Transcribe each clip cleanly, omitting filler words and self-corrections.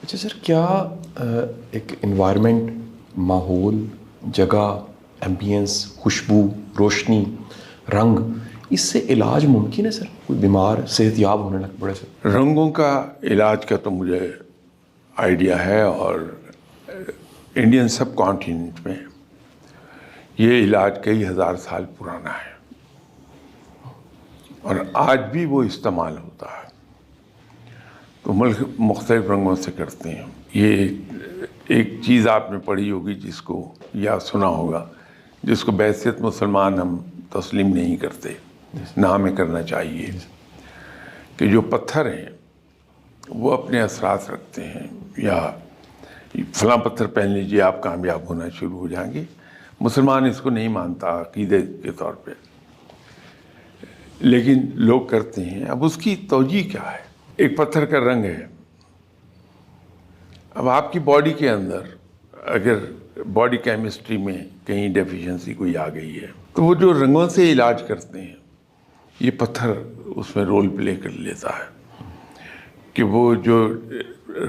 اچھا سر، کیا ایک انوائرمنٹ، ماحول، جگہ، ایمبینس، خوشبو، روشنی، رنگ، اس سے علاج ممکن ہے سر؟ کوئی بیمار صحت یاب ہونے لگ پڑے سر؟ رنگوں کا علاج کا تو مجھے آئیڈیا ہے، اور انڈین سب کانٹیننٹ میں یہ علاج کئی ہزار سال پرانا ہے اور آج بھی وہ استعمال ہوتا ہے۔ تو ملک مختلف رنگوں سے کرتے ہیں۔ یہ ایک چیز آپ نے پڑھی ہوگی جس کو یا سنا ہوگا، جس کو بحیثیت مسلمان ہم تسلیم نہیں کرتے، نہ ہمیں کرنا چاہیے، کہ جو پتھر ہیں وہ اپنے اثرات رکھتے ہیں، یا فلاں پتھر پہن لیجیے آپ کامیاب ہونا شروع ہو جائیں گے۔ مسلمان اس کو نہیں مانتا عقیدے کے طور پہ، لیکن لوگ کرتے ہیں۔ اب اس کی توجیہ کیا ہے؟ ایک پتھر کا رنگ ہے، اب آپ کی باڈی کے اندر اگر باڈی کیمسٹری میں کہیں ڈیفیشنسی کوئی آ گئی ہے تو وہ جو رنگوں سے علاج کرتے ہیں، یہ پتھر اس میں رول پلے کر لیتا ہے کہ وہ جو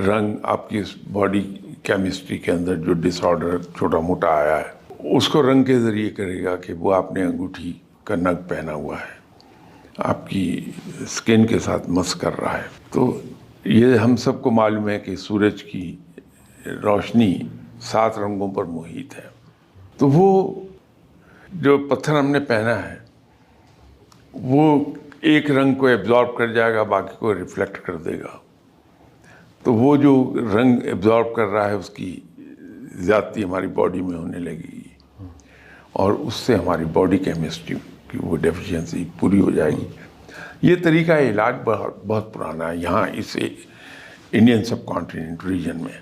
رنگ آپ کی باڈی کیمسٹری کے اندر جو ڈس آرڈر چھوٹا موٹا آیا ہے، اس کو رنگ کے ذریعے کرے گا کہ وہ آپ نے انگوٹھی کا نگ پہنا ہوا ہے، آپ کی سکن کے ساتھ مس کر رہا ہے۔ تو یہ ہم سب کو معلوم ہے کہ سورج کی روشنی 7 رنگوں پر محیط ہے۔ تو وہ جو پتھر ہم نے پہنا ہے وہ ایک رنگ کو ایبزارب کر جائے گا، باقی کو ریفلیکٹ کر دے گا۔ تو وہ جو رنگ ایبزارب کر رہا ہے اس کی زیادتی ہماری باڈی میں ہونے لگے گی، اور اس سے ہماری باڈی کیمسٹری کی وہ ڈیفیشنسی پوری ہو جائے گی۔ یہ طریقہ علاج بہت پرانا ہے یہاں اس انڈین سب کانٹیننٹ ریجن میں۔